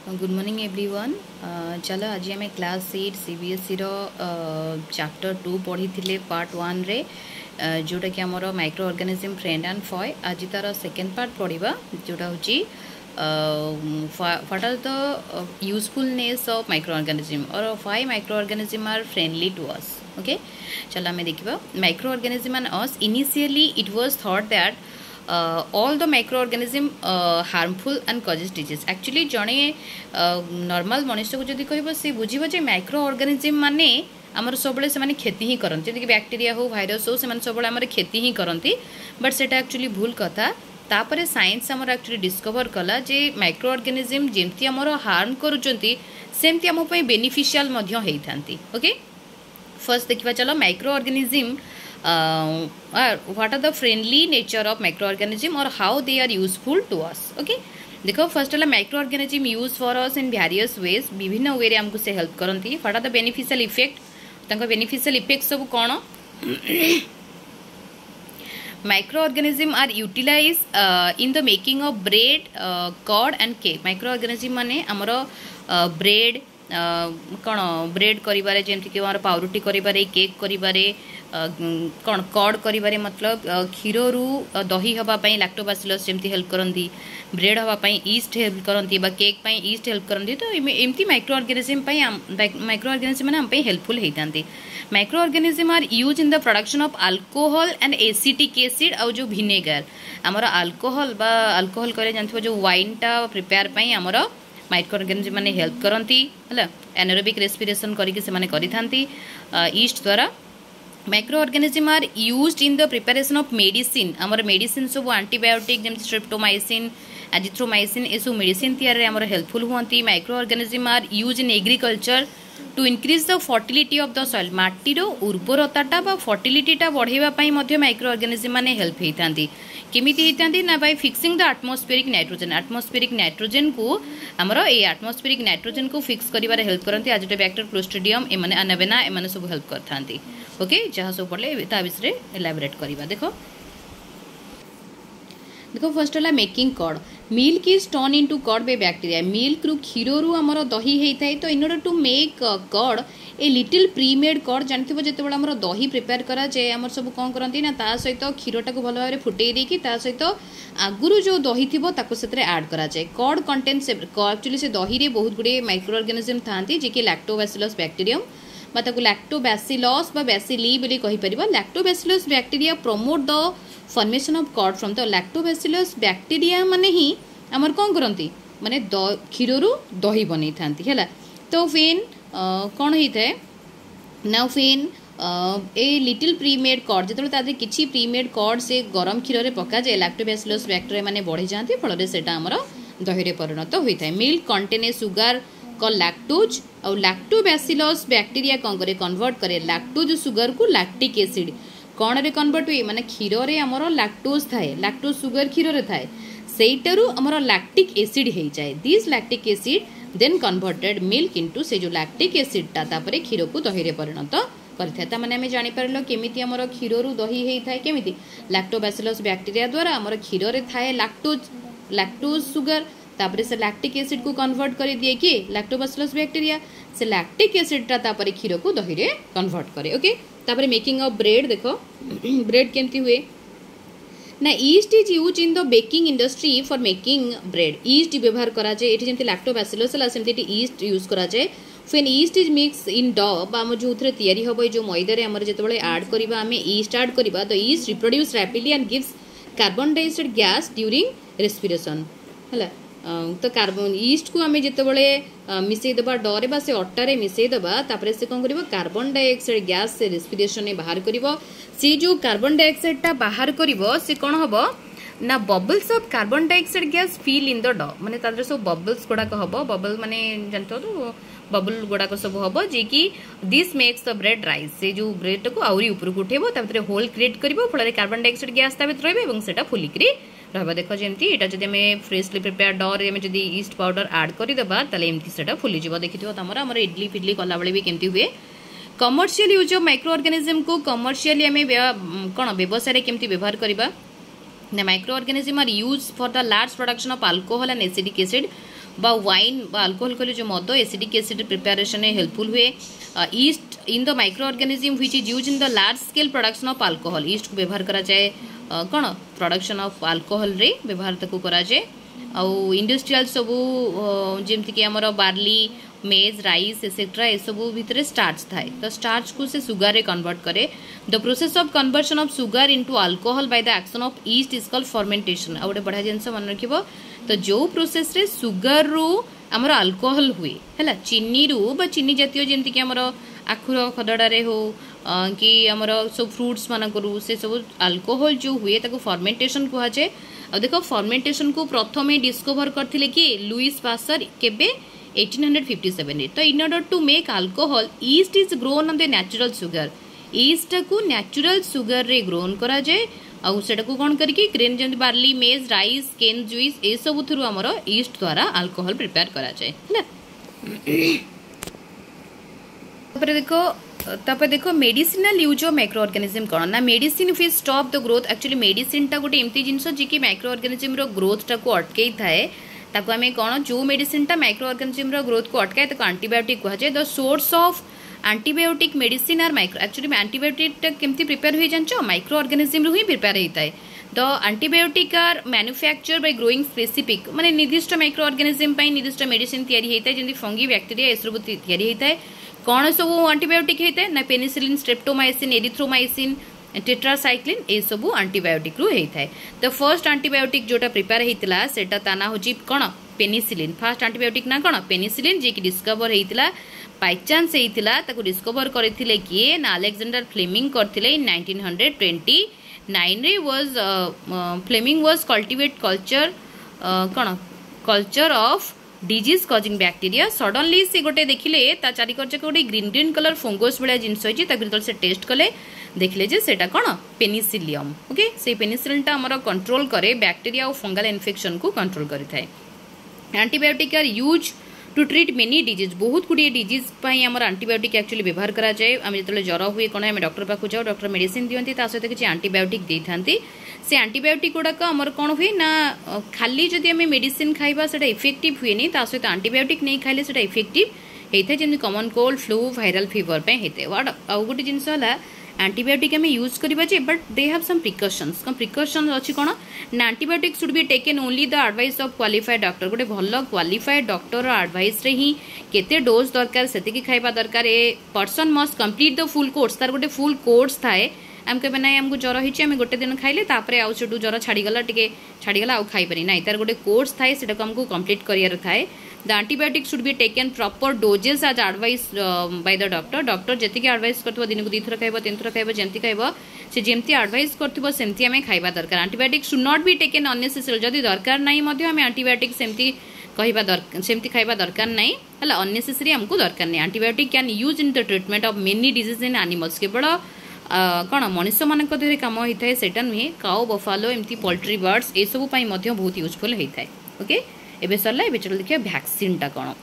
Good morning everyone. चलो आज आम क्लास 8 सीबीएसई रो चैप्टर 2 पढ़ी थिले पार्ट 1 रे जोटा कि आमर microorganism friend and foe. आज तार सेकेंड पार्ट पढ़ा जोटा हूँ what are the usefulness of micro organism और why micro organism are friendly to us. Okay, चलो आम देखा microorganism and us. Initially it was thought that all the microorganism harmful and causes disease। actually जड़े normal मनुष्य को जदि कह सी बुझे जे माइक्रो ऑर्गेनिज्म माने आमर सब से क्षति ही करती, जैसे बैक्टेरिया हो भाइरस हो से सब आम क्षति ही करती। बट सेटा एक्चुअली भूल कथा। तापर साइंस आमर एक्चुअली डिस्कवर कला जे माइक्रो ऑर्गेनिज्म जेमती आमर हार्म करुचंती सेमती आम बेनिफिशियल होती। ओके, फर्स्ट देखा चलो micro organism what are the friendly nature of microorganism or how they are useful to us। okay, देखो फर्स्ट है microorganism use for us in various ways, विभिन्न वे रे हमको से हेल्प करती। What are the beneficial effect, तांको beneficial effect सब कौन। Micro organism are utilise in the making of bread curd and cake. Micro organism माने हमर ब्रेड कौन ब्रेड करिबारे जेमति कि हमर पाउरुटी करिबारे केक करिबारे कौन कर्ड करिबारे मतलब क्षीर रु दही हवा पई लैक्टोबैसिलस जेमति हेल्प करंती, ब्रेड हवा पई ईस्ट हेल्प करंती बा केक पई ईस्ट हेल्प करंती। तो एमती माइक्रो ऑर्गेनिज्म पई माइक्रो ऑर्गेनिज्म माने हम पई हेल्पफुल हेतांती। Micro organism are use in the production of alcohol and acetic acid और जो विनेगर हमर अल्कोहल बा अल्कोहल करे जानथबो जो वाइन टा प्रिपेयर पई हमर माइक्रो ऑर्गेनिज्म माने हेल्प करंती हला। एनारोबिक रेस्पिरेशन करिके से माने करिथांती ईस्ट द्वारा। Micro organism are used in the preparation of medicine. हमर मेडिसिन सब एंटीबायोटिक जेम स्ट्रेप्टोमाइसिन एजिथ्रोमाइसिन ए सब मेडिसिन तैयार रे हमर हेल्पफुल होंती। Micro organism are use in agriculture to increase the fertility of the soil. माटीर उर्वरताटा बा फर्टिलिटीटा बढ़ाइबा पई मध्ये माइक्रो ऑर्गेनिज्म माने हेल्प हेतांती। केमिति हेतांती ना bye fixing the atmospheric nitrogen. Atmospheric nitrogen को हमर ए एटमॉस्फेरिक नाइट्रोजन को फिक्स करिबारे हेल्प करंती। एजिटोबैक्टर क्लोस्ट्रिडियम ए माने अनवेना ए माने सब हेल्प करथांती। ओके, जहाँ सब पढ़ले ता विषय एलाबोरेट करिबा। देखो देखो फर्स्ट है making curd. Milk is turn into curd by bacteria. Milk रु क्षीर रु हमर दही हेइथाय। तो in order to make curd a little premade curd जानथिबो जेतेबेला हमर दही प्रिपेयर करा जे हमर सब कोन करंती ना ता सहित क्षीरटा को भलो भाबरे फुटेई देकी ता सहित आगुरु जो दही थिबो ताको सेतरे ऐड करा जाय। कर्ड कंटेन्स एक्चुअली से दही रे बहुत गुडे माइक्रो ऑर्गेनिज्म थांती जे कि लैक्टोबैसिलस बैक्टीरियम बा ताको लैक्टोबैसिलस बा बैसिली बोली कहि परिबा। Lactobacillus bacteria promote the formation of curd from the lactobacillus bacteria माने ही हमर कोन करंती माने क्षीर रु दही बनै थांती हैला। तो फेन कौन होता है ना फेन ए लिटिल प्रीमेड कर्ड जो तादे किछि प्रीमेड कर्ड से गरम क्षीर रे पका जाए लैक्टोबैसिलस बैक्टीरिया माने बढ़ी जाती फल सेटा हमर दही रे परिणत होता है। Milk contain a sugar call lactose और लैक्टोबैसिलस बैक्टीरिया कौन करे कन्वर्ट करे लैक्टोज सुगर को लैक्टिक एसिड कौन रे कन्वर्ट हुए माने क्षीर रे हमर लैक्टोज थाए लैक्टोज सुगर क्षीर रे थाए सेइटारु हमर लैक्टिक एसिड हे जाए। This lactic acid then converted milk into से जो लैक्टिक एसिड टा तापरे क्षीर को दही रे परिणत करथाय। ता माने हमें जानि परलो केमिति हमर क्षीर रु दही हेइ थाय केमिति लैक्टोबैसिलस बैक्टीरिया द्वारा हमर क्षीर रे थाए लैक्टोज सुगर तापरे से लैक्टिक एसिड को कन्वर्ट कर दिए कि लैक्टोबैसिलस बैक्टीरिया से लैक्टिक एसिड टा तापरे क्षीर को दही रे कन्वर्ट करे। ओके, तापरे मेकिंग ऑफ ब्रेड देखो ब्रेड केमति हुए ना east is use in the baking industry for making bread. East व्यवहार करा जाए एठी जेमति लैक्टोबैसिलस हला सेमति एठी ईस्ट यूज करा जाए। फेन yeast is mix in dough बा हम जो उथरे तयारी होबो जो मैदा रे हमर जेतेबेले ऐड करिबा हमें ईस्ट ऐड करिबा the east reproduce rapidly and gives carbon dioxide gas during respiration हला। तो कार्बन ईस्ट को आम जितेबले मिसई दबा डरे बा से अट्टारे मिसई दबा तापरे से कौन करिवो कार्बन डाइऑक्साइड गैस से रेस्पिरेशन बाहर करिवो। से जो कार्बन डाइऑक्साइड टा बाहर करिवो से कौन हबो ना bubbles of carbon dioxide gas fill in the dough माने तादरे सब बबल्स गुडा को हबो। बबल माने जानतो तो बबल गुडा को सब हबो जे कि this makes the bread rise. से जो ब्रेड को आउरी ऊपर को उठेबो तापरे होल क्रिएट करिवो फळे कार्बन डाइऑक्साइड गैस ता भीतर रहबे एवं सेटा फुलिकरी रहबा। देखो जेमती एटा जदि हमें फ्रेशली प्रिपेयर डो रे हमें जदि ईस्ट पाउडर ऐड करि देबा तले एमती सेटा फुली जिवो। देखिथिबो तमरा हमर इडली फिडली कला बळे भी केमती हुए। Commercial use of micro organism को कमर्शियली हमें कोन व्यवसाय रे केमती व्यवहार करबा। The microorganisms are used for the large production of alcohol and acetic acid बा वाइन बा अल्कोहल कहले जो मद एसिडिक एसिड प्रिपेरेशन हेल्पफुल हुए east in the micro organism which is use in the large scale production of alcohol east को व्यवहार करा जाए कौन प्रोडक्शन ऑफ अल्कोहल रे व्यवहार ताको करा जाए आउ इंडस्ट्रियल सब जेमती कि हमर बार्ली मेज राइस एसेट्रा ए सब भितर स्टार्च थाए तो स्टार्च को से सुगर रे कन्वर्ट करे the process of conversion of sugar into alcohol by the action of yeast is called fermentation आ गोटे बढ़िया जिनस मन रखिबो तो जो प्रोसेस रे सुगर रू हमर अल्कोहल हुए हैला चीनी रू बा चीनी जातीय जेमती कि हमर आखुर खदड़ा रे हो कि हमर सब फ्रूट्स मान करू से सब अल्कोहल जो हुए ताको फर्मेंटेशन कहा जाए अब देखो फर्मेंटेशन को प्रथमे डिस्कवर करथिले कि लुइस पास्चर केबे 1857 तो in order to make alcohol yeast is grown on the natural sugar yeast को नेचुरल सुगर रे ग्रोन करा जाए आउ सेटा को कोन करके ग्रेन जंत बार्ली मेज राइस केन जुइस ए सब थ्रू हमर ईस्ट द्वारा अल्कोहल प्रिपेयर करा जाए ना तापर देखो medicinal use of micro organism कौन ना medicine if stop the growth actually medicine टा गोटे एमती जिनस जी कि माइक्रो ऑर्गेनिज्म रो ग्रोथ टा को अटकई थाए ताको हमें कौन जो मेडिसिन टा माइक्रो ऑर्गेनिज्म रो ग्रोथ को अटकाए ताको एंटीबायोटिक कहा जाए the source of antibiotic medicine are micro actually antibiotic टा केमती प्रिपेयर होई जानचो माइक्रो ऑर्गेनिज्म रो ही प्रिपेयर होइताए the antibiotic are manufacture by growing specific माने निर्दिष्ट माइक्रो ऑर्गेनिज्म पई निर्दिष्ट मेडिसिन तयारी होइताए जेंति फंगी बैक्टीरिया एसरबु तयारी होइताए कौन सब एंटीबायोटिक होता है ना पेनिसिलिन स्ट्रेप्टोमाइसिन एरिथ्रोमाइसिन टेट्रासाइक्लिन ए सब एंटीबायोटिक रु होता है द फर्स्ट एंटीबायोटिक जोटा प्रिपेयर होता सेटा ता ना होची कौन पेनिसिलिन फर्स्ट एंटीबायोटिक ना कौन पेनिसिलिन जी की डिस्कवर होता बाय चांस होता ताको डिस्कवर करथिले किए ना अलेक्जेंडर फ्लेमिंग करथिले इन 1929 रे was Fleming was cultivate culture कौन culture of disease causing bacteria suddenly से गोटे देखिले ता चारि करजे गोटे ग्रीन ग्रीन कलर फंगस भाया जिनस होइछि ता भीतर से टेस्ट कले देखले जे सेटा कोन पेनिसिलियम ओके से पेनिसिलिन ता हमर कंट्रोल करे बैक्टीरिया और फंगल इन्फेक्शन को कंट्रोल करि थाए antibiotic are use to treat many disease बहुत गुड़िए डिजीज पाई हमर एंटीबायोटिक एक्चुअली व्यवहार करा जाए आम जो ज्वर हुए कौन आम डॉक्टर पाखु जाओ डॉक्टर मेडिसिन दियंती ता सहित किसी एंटीबायोटिक दे थांती से एंटीबायोटिक गुड़ाक आमर कौन हुए ना खाली जदि आम मेडिसिन खाइबा सेटा इफेक्टिव हुए नहीं ता सहित एंटीबायोटिक नहीं खाइले सेटा इफेक्टिव होता है जमी common cold flu viral fever पे होते आउ गोटे जिनस है एंटीबायोटिक आम यूज करवा but they have some precautions precautions अच्छी कौन ना antibiotic should be taken only the advice of qualified doctor गोटे भल क्वालिफाइड डॉक्टर एडवाइस रे ही केते डोज दरकार से खाइबा दरकार a person must complete the full course तार गोटे फुल कोर्स थाए आम कहे ना आमको ज्वर होती आम गोटे दिन खाइले तापर आउ से ज्वर छाड़गला टे छाड़गला आउ खाईपारी ना तार गोटे कोर्स थाए से आमको कंप्लीट करार थाए the antibiotic should be taken proper doses as advice by the doctor doctor जी एडवाइस कर दिन को 2 थर खाइब 3 थर खाइब जमती खाइब से जमती एडवाइस करमती आम खाइबा दरकार antibiotic should not be taken unnecessary जदि दरकार नहीं आम एंटीबायोटिक सेमती सेमती खाइबा दरकार नहीं है अननेसेसरी आमको दरकार नहीं antibiotic can use in the treatment of many disease in animals केवल कौन मनुष्य मान कम होता है सेटा नुहे काउ बफालो एमती पोल्ट्री बर्ड्स ए सब बहुत यूजफुल होता है ओके एबे सरला एबे चलो देखिए वैक्सीन टा कौन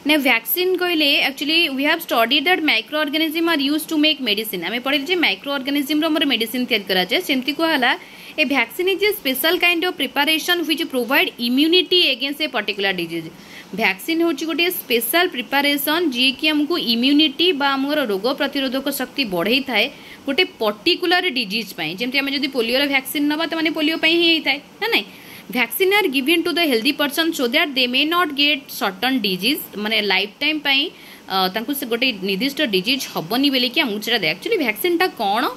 ना वैक्सीन कहले actually we have studied that micro organism are used to make medicine आमे पढ़ले जे माइक्रो ऑर्गेनिज्म रो हमर मेडिसिन तैयार करा जाय सेमती कहला a vaccine is a special kind of preparation which provide immunity against a particular disease vaccine होची गोटे स्पेशल प्रिपरेशन जी कि हमको इम्यूनिटी बा हमर रोग प्रतिरोधक शक्ति बढ़ाई थाए गोटे पर्टिकुलर डिजीज पई जेमति हम जदी पोलियो रो वैक्सीन नबा त माने पोलियो पई ही थाए ना नहीं vaccine are given to the healthy person so that they may not get certain disease माने लाइफ टाइम पई तांको से गोटे निर्दिष्ट डिजीज हबनी बेले कि हमहु सेटा दे एक्चुअली वैक्सीन टा कोन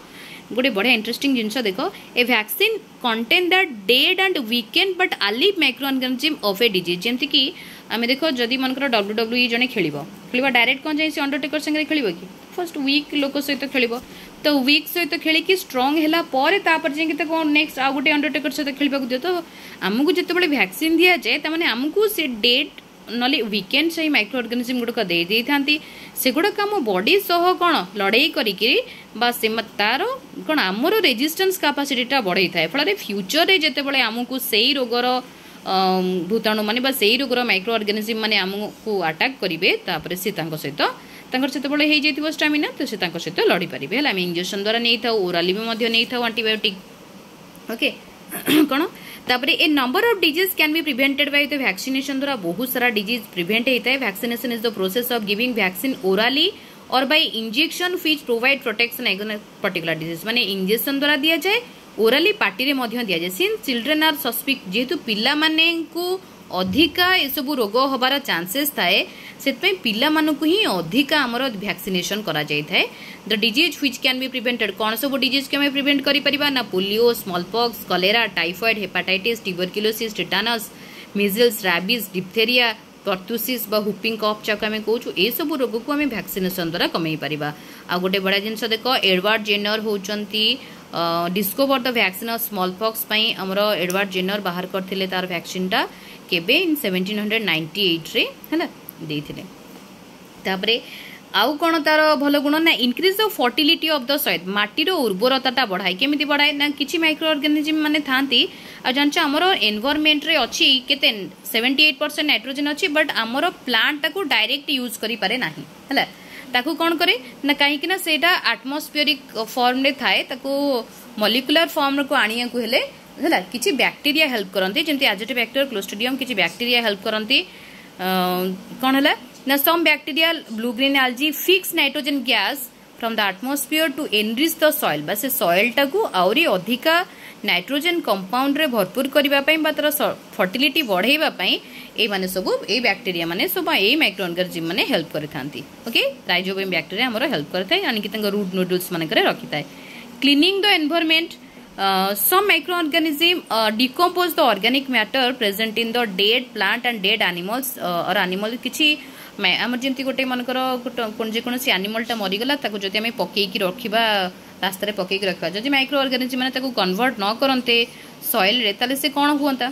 गोटे बढ़िया इंटरेस्टिंग जिनस देख a vaccine contain that dead and weakened but alive micro organism of a disease जेमति कि आम देख जदि मनकर WWE जने खेल डायरेक्ट कौन जाए अंडरटेकर संगे खेल कि फर्स्ट वीक लोक सहित खेल तो वीक सहित खेलिकी स्ट्रंग है जाए कौन नेक्स्ट आउ गोटे अंडरटेकर सहित खेल दियो तो आमको जिते वैक्सीन दि जाए तमाने आमको से डेट ना वीकेंड से माइक्रो ऑर्गेनिज्म गुड़क दे था से गुड़ाक आम बॉडी सह कौन लड़ाई करी तार कौन आमर रेजिस्टेंस कैपेसिटी बढ़ाई था फल फ्यूचर रे जिते आमको से रोगर भूताणु माने से रोगर माइक्रो ऑर्गेनिज्म माने आमको अटैक करेंगे सहित से हो स्टामिना तो से सहित लड़ी पारे है इंजेक्शन द्वारा नहीं था ओराली भी नहीं था एंटीबायोटिक ओके कौन तापर a number of disease can be prevented by the vaccination द्वारा बहुत सारा डिजीज प्रिवेंट होता है। Vaccination is the process of giving vaccine orally और by injection which provide protection against particular disease माने इंजेक्शन द्वारा दिया जाए ओराली पार्टी रे मध्य दिया जाए। सिंस चिल्ड्रेन आर सस्पेक्ट जेहेतु पिला माने को अधिका ये सब रोग हबार चांसेस थाए से पिला मानकु ही अधिका आमर वैक्सीनेशन करा जाय थाए। The disease which can be prevented कौन सब डिजीज के प्रिवेंट करि परिबा ना polio small pox cholera typhoid hepatitis tuberculosis tetanus measles rabies diphtheria pertussis बा हुपिंग कफ चाक आम कहूँ ए सब रोग को आम वैक्सीनेशन द्वारा कमे पारिबा। आ गोटे बड़ा जिनस देख एडवार्ड जेनर होचंती discover the vaccine of smallpox पई हमर एडवार्ड जेनर बाहर करथिले तार वैक्सीन टा केबे इन 1798 रे हैला देथिले। तापरे आउ कोन तार भलो गुण ना increase the fertility of the soil माटीर उर्वरता बढ़ाए केमिति बढ़ाए ना किछि माइक्रो ऑर्गेनिज्म माने थांती आ जानछ हमर एनवायरनमेंट रे अछि केते 78% नाइट्रोजन अछि बट हमर प्लांट ताको डायरेक्ट यूज करि पारे नाही हैला ताको कोन करे ना काहे कि ना सेटा एटमॉस्फेरिक फॉर्म रे थाए ताको मॉलिक्यूलर फॉर्म को आनिया को हेले हैला किछि बैक्टीरिया हेल्प करंती जेंति एजिटोबैक्टर क्लोस्ट्रिडियम किछि बैक्टीरिया हेल्प करंती कोन हला ना some bacteria blue green algae fix nitrogen gas from the atmosphere to enrich the soil बस सॉइल टाकू आउरी अधिका नाइट्रोजन कंपाउंड रे भरपूर करबा पई बा तर फर्टिलिटी बढ़ाइबा पई ए माने सब ए बैक्टीरिया माने सब ए माइक्रो ऑर्गेनिज्म माने हेल्प करथांती। ओके राइजोबियम बैक्टीरिया हमरो हेल्प करथाय यानी कि तंग रूट नोडल्स माने करे रखिताय। Cleaning the environment some microorganism decompose the organic matter present in the dead plant and dead animals or animal किछि आम जमी गोटे मनकर जेकोसी एनिमल टा मरीगला जदि आम पकईकी रखा रास्तार पकईकी रखा जदि माइक्रो ऑर्गेनिज्म मैंने कन्वर्ट न करते सॉइल रे ताले से कौन हुआ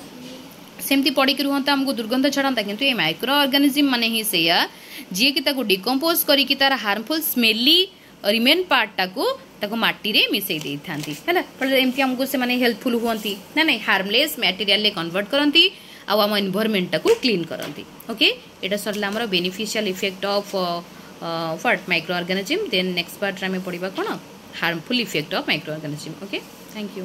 सेमती पड़िकी रुहता आमको दुर्गंध छाड़ता किंतु ये माइक्रो ऑर्गेनिज्म माने ही सेया जी कि डिकम्पोज करिकी तार हार्मफुल स्मेली रिमेन पार्ट टाको माटी रे मिसई दे थांती है ना एमती हमको से माने हेल्पफुल हुअंती ना नहीं हार्मलेस मटेरियल कन्वर्ट करती आम एनवायरनमेंट टाको क्लीन करती। ओके एटा सरला हमर beneficial effect of what micro organism then next part रे पढ़िबा कोन harmful effect of micro organism. Okay thank you.